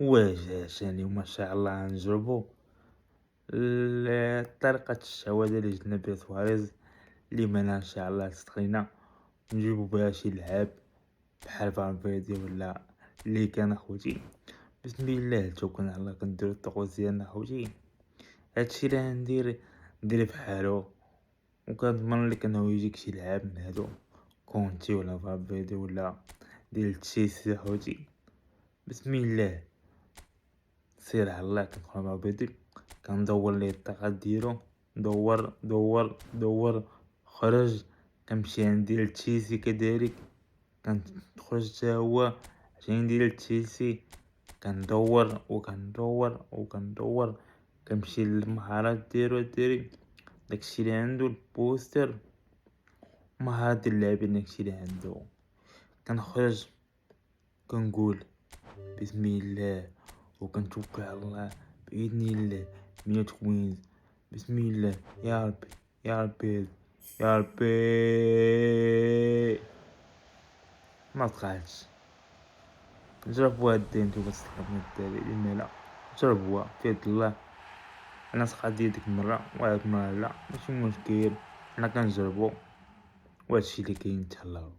واش اليوم إن شاء الله غنجربو طريقة الشهوة ديال الجنابية سواريز اللي منها إن شاء الله تستخينا، نجيبو بها شي لعاب بحال فالفيردي ولا اللي كان أخوتي. بسم الله توكلنا على الله، كنديرو الطقوس ديالنا أخوتي. هادشي اللي غندير ندير بحالو، وكنضمن لك أنه يجيك شي لعاب من هادو كونتي ولا فالفيردي ولا ديال تشيلسي أخوتي. بسم الله سير على الله، كندخل مع بيدي كندور ليه الطاقات ديالو، دور خرج، كنمشي عندي لتشيلسي كذلك كنخرج حتى هو عشان ديال تشيلسي، كندور كنمشي للمهارات ديالو الدري، داكشي اللي عندو البوستر مهارات ديال اللاعبين، داكشي اللي عندو كنخرج كنقول بسم الله وكنتوكل على الله بإذن الله 100 وينز. بسم الله يا ربي يا ربي يا ربي. ما تقعدش جربوا هاد نتوما تستخدموا الدراري الملا، جربوها في يد الله. انا سقط ديك المره وهاد المره لا، ماشي مشكل، حنا كنجربو وهادشي اللي كاين. تهلاو.